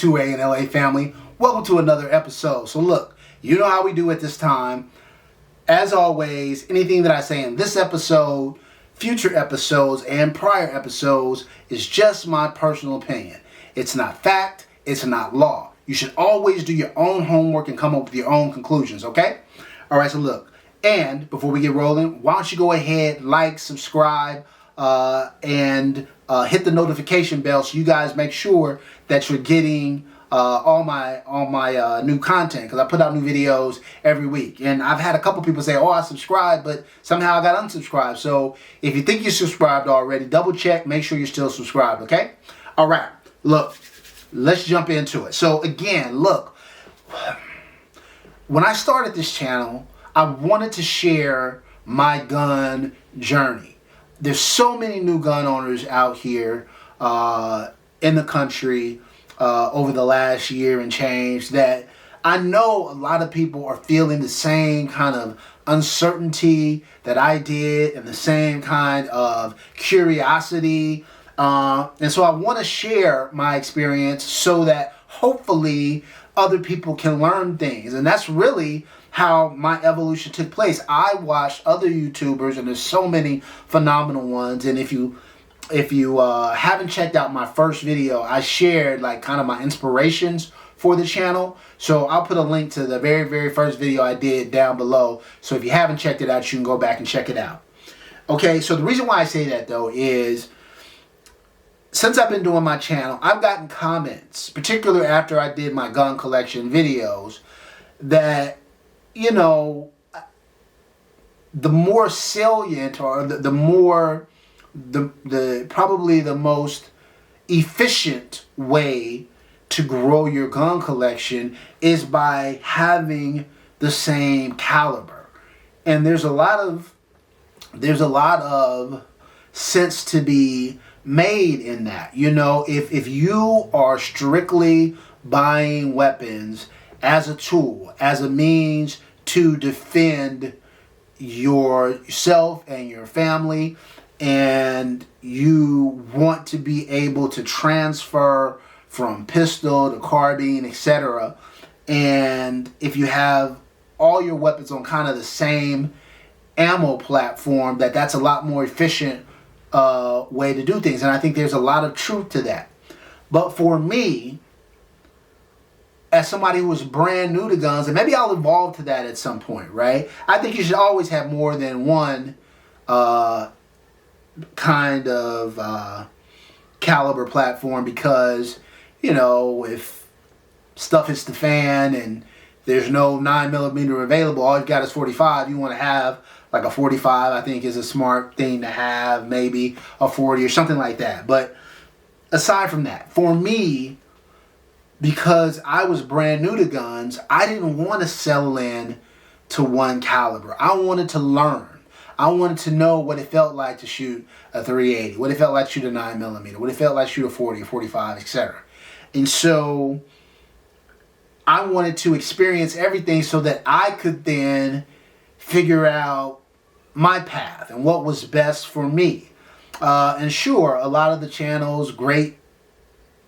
2A and LA family. Welcome to another episode. So look, you know how we do at this time. As always, anything that I say in this episode, future episodes, and prior episodes is just my personal opinion. It's not fact, it's not law. You should always do your own homework and come up with your own conclusions, okay? Alright, so look, and before we get rolling, why don't you go ahead, like, subscribe, and hit the notification bell so you guys make sure that you're getting all my new content, because I put out new videos every week. And I've had a couple people say, oh, I subscribed, but somehow I got unsubscribed. So if you think you're subscribed already, double check, make sure you're still subscribed, okay? All right, look, let's jump into it. So again, look, when I started this channel, I wanted to share my gun journey. There's so many new gun owners out here in the country over the last year and change that I know a lot of people are feeling the same kind of uncertainty that I did and the same kind of curiosity. And so I want to share my experience so that hopefully other people can learn things. And that's really how my evolution took place. I watched other YouTubers, and there's so many phenomenal ones. And if you haven't checked out my first video, I shared like kind of my inspirations for the channel. So I'll put a link to the very first video I did down below. So if you haven't checked it out, you can go back and check it out. Okay, so the reason why I say that though is since I've been doing my channel, I've gotten comments, particularly after I did my gun collection videos, that, you know, the more salient or the more probably the most efficient way to grow your gun collection is by having the same caliber. And there's a lot of sense to be made in that. You know, if you are strictly buying weapons as a tool, as a means to defend yourself and your family, and you want to be able to transfer from pistol to carbine, etc., and if you have all your weapons on kind of the same ammo platform, that's a lot more efficient way to do things. And I think there's a lot of truth to that. But for me, as somebody who was brand new to guns, and maybe I'll evolve to that at some point, right? I think you should always have more than one kind of caliber platform, because, you know, if stuff hits the fan and there's no 9mm available, all you've got is 45, you want to have like a 45, I think is a smart thing to have, maybe a 40 or something like that. But aside from that, for me, because I was brand new to guns, I didn't want to settle in to one caliber. I wanted to learn. I wanted to know what it felt like to shoot a 380, what it felt like to shoot a 9mm, what it felt like to shoot a 40, a 45, etc. And so I wanted to experience everything so that I could then figure out my path and what was best for me. And sure, a lot of the channels, great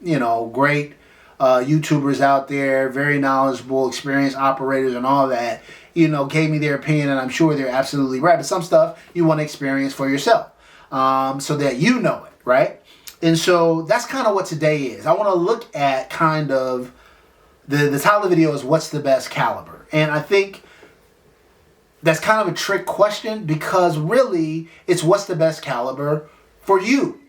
YouTubers out there, very knowledgeable, experienced operators and all that, you know, gave me their opinion, and I'm sure they're absolutely right. But some stuff you want to experience for yourself, so that you know it, right? And so that's kind of what today is. I want to look at kind of the title of the video is what's the best caliber, and I think that's kind of a trick question, because really it's what's the best caliber for you,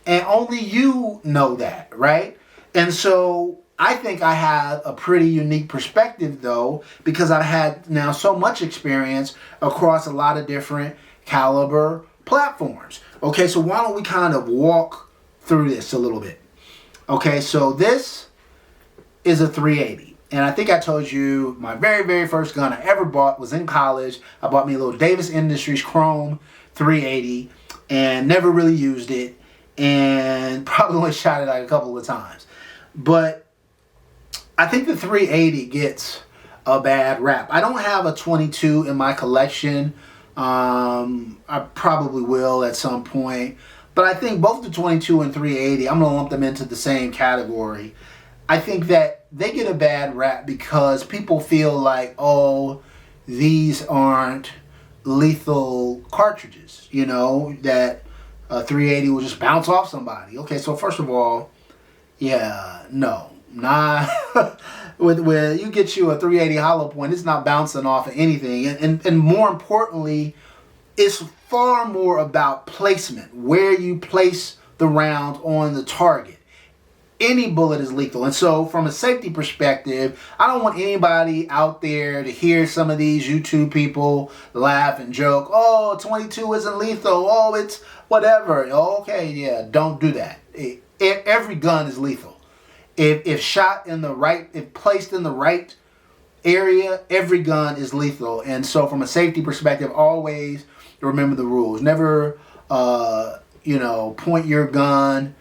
and only you know that, right? And so I think I have a pretty unique perspective though, because I've had now so much experience across a lot of different caliber platforms. Okay, so why don't we kind of walk through this a little bit. Okay, so this is a 380. And I think I told you my very first gun I ever bought was in college. I bought me a little Davis Industries Chrome 380 and never really used it, and probably only shot it like a couple of times. But I think the 380 gets a bad rap. I don't have a 22 in my collection. I probably will at some point. But I think both the 22 and 380, I'm going to lump them into the same category. I think that they get a bad rap because people feel like, oh, these aren't lethal cartridges, you know, that a 380 will just bounce off somebody. Okay, so first of all, yeah, no, nah. When you get you a 380 hollow point, it's not bouncing off of anything. And more importantly, it's far more about placement, where you place the round on the target. Any bullet is lethal. And so from a safety perspective, I don't want anybody out there to hear some of these YouTube people laugh and joke, oh, 22 isn't lethal, oh, it's whatever. Okay, yeah, don't do that. Every gun is lethal. If shot in the right, if placed in the right area, every gun is lethal. And so from a safety perspective, always remember the rules. Never, point your gun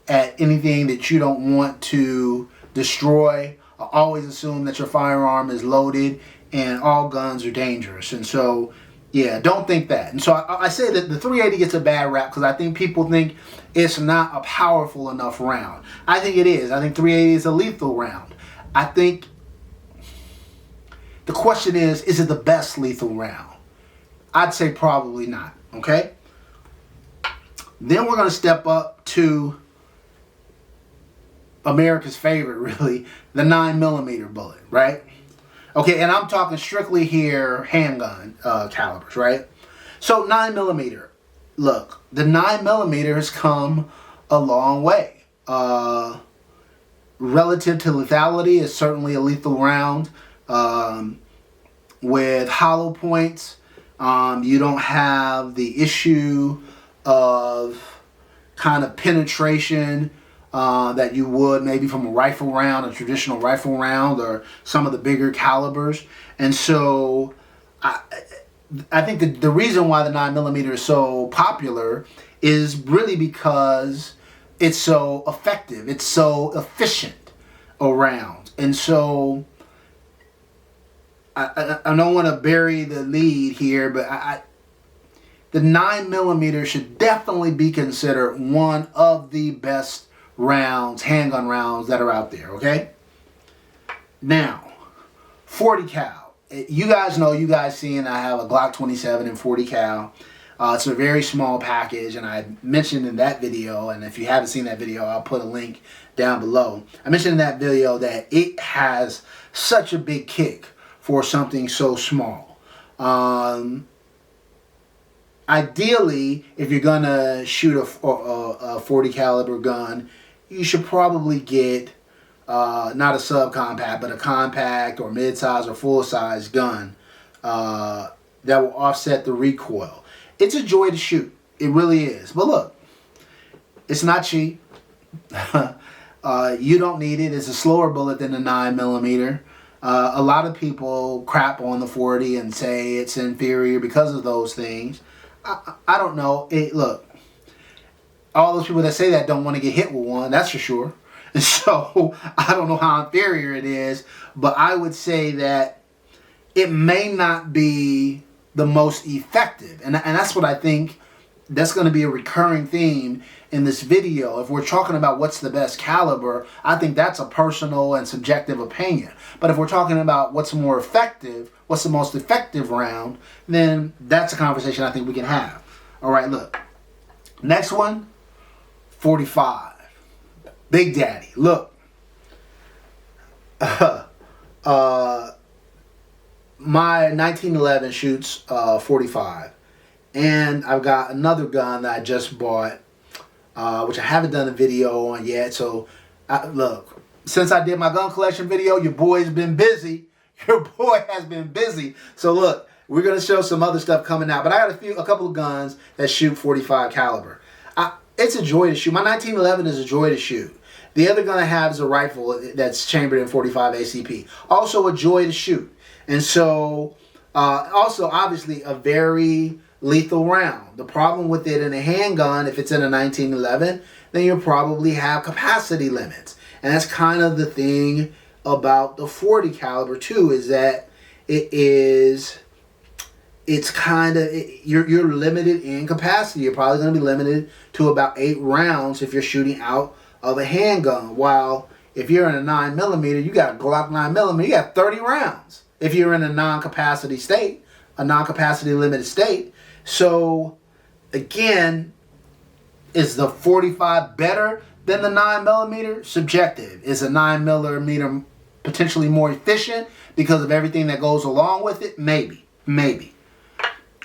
at anything that you don't want to destroy. Always assume that your firearm is loaded, and all guns are dangerous. And so, yeah, don't think that. And so I say that the 380 gets a bad rap because I think people think it's not a powerful enough round. I think it is. I think 380 is a lethal round. I think the question is it the best lethal round? I'd say probably not, okay? Then we're going to step up to America's favorite, really, the 9mm bullet, right? Okay, and I'm talking strictly here handgun calibers, right? So 9mm, look, the 9mm has come a long way. Relative to lethality, it's certainly a lethal round. With hollow points, you don't have the issue of kind of penetration that you would maybe from a rifle round, a traditional rifle round, or some of the bigger calibers. And so I think the reason why the 9mm is so popular is really because it's so effective. It's so efficient around. And so I don't want to bury the lead here, but the 9mm should definitely be considered one of the best rounds, handgun rounds that are out there, okay? Now, 40 cal. You guys know, you guys seen I have a Glock 27 and 40 cal. It's a very small package, and I mentioned in that video, and if you haven't seen that video, I'll put a link down below. I mentioned in that video that it has such a big kick for something so small. Ideally, if you're gonna shoot a 40 caliber gun, you should probably get not a subcompact, but a compact or mid-size or full-size gun that will offset the recoil. It's a joy to shoot. It really is. But look, it's not cheap. You don't need it. It's a slower bullet than the 9mm. A lot of people crap on the 40 and say it's inferior because of those things. I don't know. Look, all those people that say that don't want to get hit with one, that's for sure. And so I don't know how inferior it is, but I would say that it may not be the most effective. And that's what I think that's going to be a recurring theme in this video. If we're talking about what's the best caliber, I think that's a personal and subjective opinion. But if we're talking about what's more effective, what's the most effective round, then that's a conversation I think we can have. All right, look. Next one, 45. Big Daddy. Look. My 1911 shoots 45. And I've got another gun that I just bought, which I haven't done a video on yet. So, look, since I did my gun collection video, your boy's been busy. Your boy has been busy. So, look, we're going to show some other stuff coming out. But I got a couple of guns that shoot 45 caliber. It's a joy to shoot. My 1911 is a joy to shoot. The other gun I have is a rifle that's chambered in 45 ACP. Also a joy to shoot. And so, also, obviously, a very lethal round. The problem with it in a handgun, if it's in a 1911, then you'll probably have capacity limits. And that's kind of the thing about the 40 caliber too, is that you're limited in capacity. You're probably going to be limited to about 8 rounds if you're shooting out of a handgun. While if you're in a 9mm, you got a Glock 9mm, you got 30 rounds. If you're in a non-capacity state, a non-capacity limited state. So again, is the 45 better than the 9mm? Subjective. Is a 9mm potentially more efficient because of everything that goes along with it? Maybe. Maybe.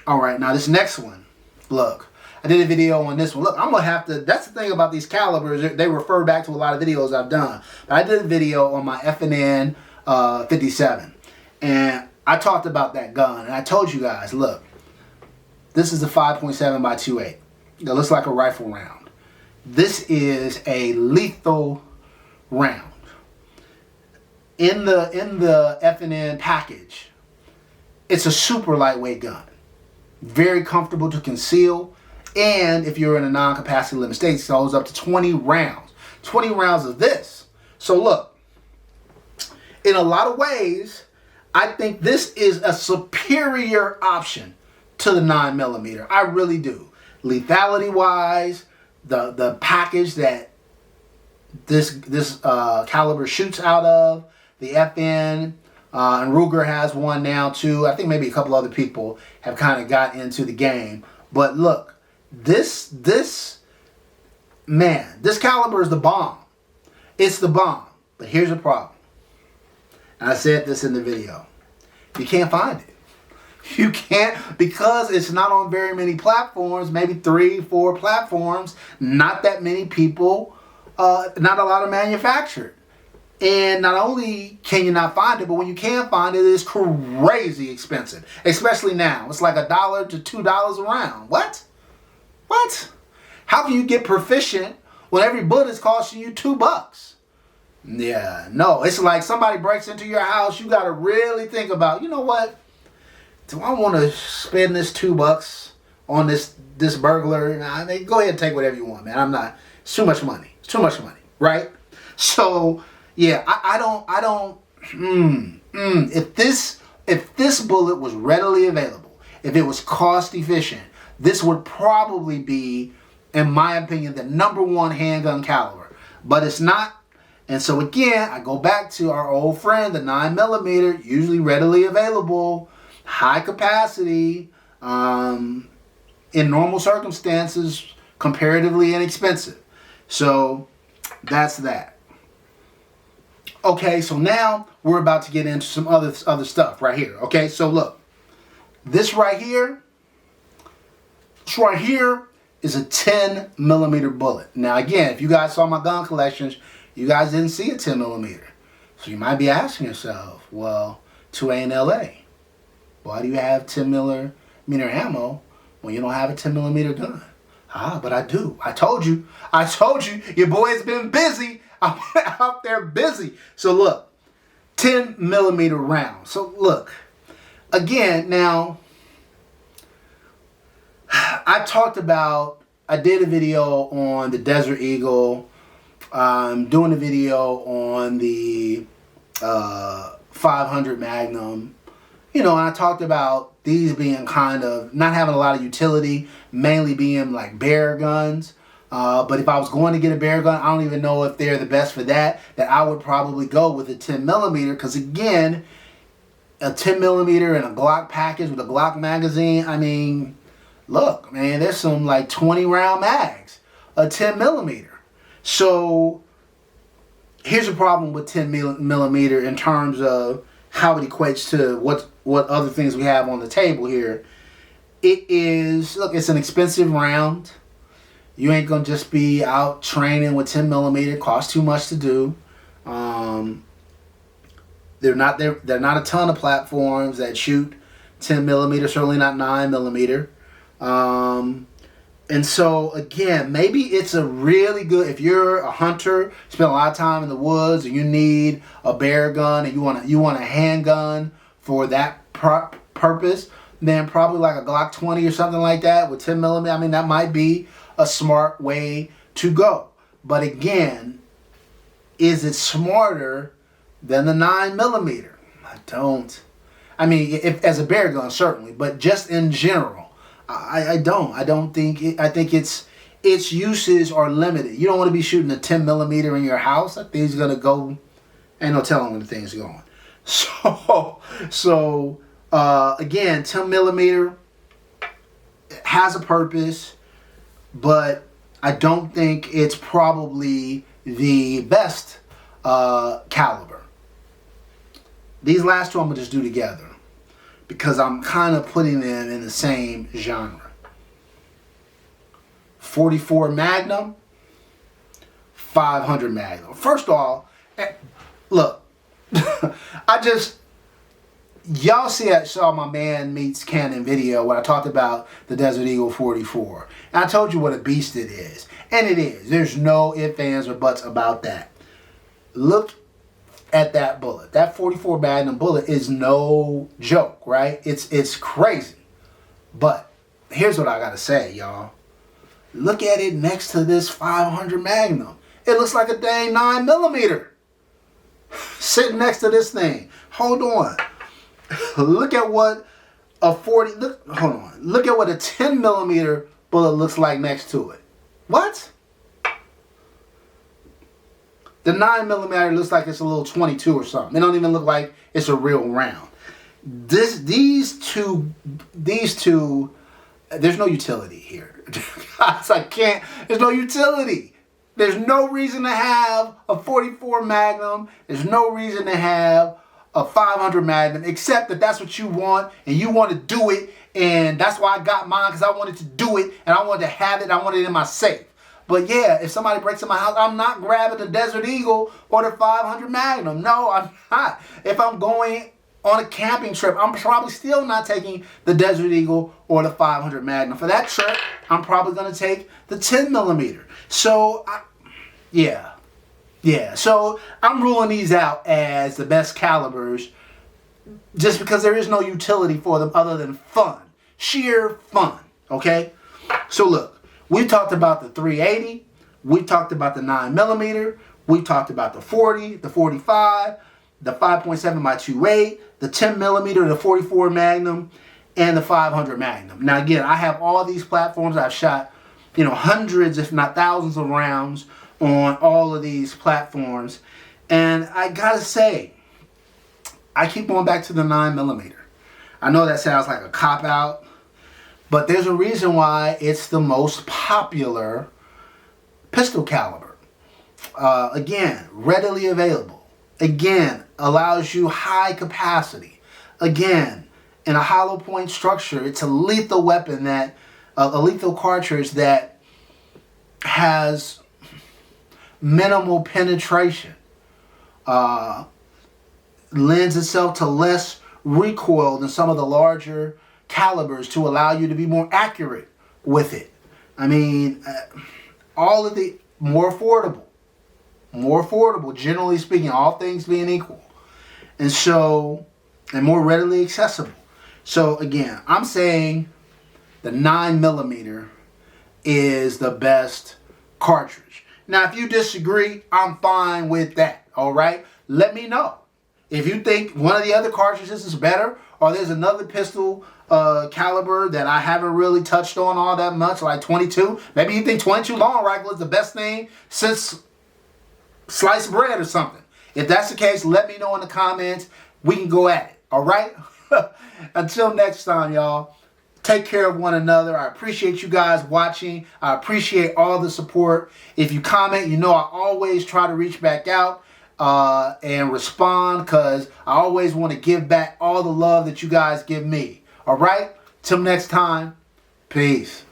All right, now this next one. Look, I did a video on this one. Look, I'm going to have to, that's the thing about these calibers. They refer back to a lot of videos I've done. But I did a video on my F&N 57. And I talked about that gun. And I told you guys, look, this is a 5.7 by 2.8. It looks like a rifle round. This is a lethal round. In the F&N package, it's a super lightweight gun. Very comfortable to conceal. And if you're in a non-capacity limit state, it goes up to 20 rounds. 20 rounds of this. So look, in a lot of ways, I think this is a superior option to the 9mm. I really do. Lethality-wise, the package that this caliber shoots out of, the FN, and Ruger has one now too. I think maybe a couple other people have kind of got into the game. But look, this caliber is the bomb. It's the bomb. But here's the problem. And I said this in the video. You can't find it. You can't, because it's not on very many platforms, maybe 3, 4 platforms, not that many people, not a lot of manufactured. And not only can you not find it, but when you can find it, it's crazy expensive. Especially now. It's like $1 to $2 a round. What? What? How can you get proficient when every bullet is costing you $2? Yeah, no. It's like somebody breaks into your house, you got to really think about, you know what? Do I want to spend this $2 on this burglar? Nah, go ahead and take whatever you want, man. I'm not. It's too much money. It's too much money, right? So yeah, I don't. If this bullet was readily available, if it was cost efficient, this would probably be, in my opinion, the #1 handgun caliber. But it's not. And so again, I go back to our old friend, the 9mm, usually readily available. High capacity, in normal circumstances, comparatively inexpensive. So that's that. Okay, so now we're about to get into some other stuff right here. Okay, so look, this right here is a 10mm bullet. Now again, if you guys saw my gun collections, you guys didn't see a 10mm. So you might be asking yourself, well, 2A in LA. Why do you have 10mm ammo when you don't have a 10mm gun? But I do. I told you. Your boy's been busy. I'm out there busy. So look, 10mm round. So look, again, now, I did a video on the Desert Eagle. I'm doing a video on the 500 Magnum. You know, and I talked about these being kind of not having a lot of utility, mainly being like bear guns. But if I was going to get a bear gun, I don't even know if they're the best for that I would probably go with a 10mm. Because again, a 10mm and a Glock package with a Glock magazine, I mean, look, man, there's some like 20 round mags, a 10mm. So here's a problem with 10mm in terms of how it equates to what other things we have on the table here. It is, look, it's an expensive round. You ain't gonna just be out training with 10mm. It costs too much to do. They're not a ton of platforms that shoot 10mm, certainly not 9mm. And so again, maybe it's a really good, if you're a hunter, spend a lot of time in the woods, and you need a bear gun, and you want a handgun for that purpose, then probably like a Glock 20 or something like that with 10mm. I mean, that might be a smart way to go. But again, is it smarter than the 9mm? I mean, if as a bear gun, certainly, but just in general, I don't think it, I think it's its uses are limited. You don't want to be shooting a 10 millimeter in your house. That thing's gonna go. Ain't no telling when the thing's going. So again, 10 millimeter has a purpose, but I don't think it's probably the best caliber. These last two I'm gonna just do together because I'm kind of putting them in the same genre. 44 Magnum, 500 Magnum. First off, look, y'all saw my man meets Canon video when I talked about the Desert Eagle 44. And I told you what a beast it is. And it is. There's no ifs, ands, or buts about that. Look at that bullet. That 44 Magnum bullet is no joke, right? It's crazy. But here's what I gotta say, y'all. Look at it next to this 500 Magnum. It looks like a dang 9 millimeter. Sitting next to this thing. Hold on. Look at what a 40. Hold on. Look at what a 10 millimeter bullet looks like next to it. What? The 9 millimeter looks like it's a little 22 or something. It don't even look like it's a real round. These two. There's no utility here. Guys, there's no utility. There's no reason to have a 44 Magnum. There's no reason to have a 500 Magnum, except that that's what you want, and you want to do it, and that's why I got mine, because I wanted to do it, and I wanted to have it. I wanted it in my safe. But yeah, if somebody breaks in my house, I'm not grabbing the Desert Eagle or the 500 Magnum. No, I'm not. If I'm going on a camping trip, I'm probably still not taking the Desert Eagle or the 500 Magnum. For that trip, I'm probably going to take the 10 millimeter. So, yeah. So I'm ruling these out as the best calibers just because there is no utility for them other than fun. Sheer fun, okay? So look, we talked about the 380. We talked about the 9 millimeter. We talked about the 40, the 45, the 5.7 by 2.8, the 10 millimeter, the 44 Magnum, and the 500 Magnum. Now again, I have all these platforms. I've shot, hundreds, if not thousands of rounds on all of these platforms. And I gotta say, I keep going back to the 9 millimeter. I know that sounds like a cop-out, but there's a reason why it's the most popular pistol caliber. Again, readily available. Again, allows you high capacity. Again, in a hollow point structure, it's a lethal weapon a lethal cartridge that has minimal penetration. Lends itself to less recoil than some of the larger calibers to allow you to be more accurate with it. I mean, all of the more affordable, generally speaking, all things being equal. And more readily accessible. So again, I'm saying the 9 millimeter is the best cartridge. Now, if you disagree, I'm fine with that, all right? Let me know. If you think one of the other cartridges is better, or there's another pistol caliber that I haven't really touched on all that much, like 22. Maybe you think 22 long rifle is the best thing since sliced bread or something. If that's the case, let me know in the comments. We can go at it, all right? Until next time, y'all. Take care of one another. I appreciate you guys watching. I appreciate all the support. If you comment, I always try to reach back out and respond because I always want to give back all the love that you guys give me. All right? Till next time, peace.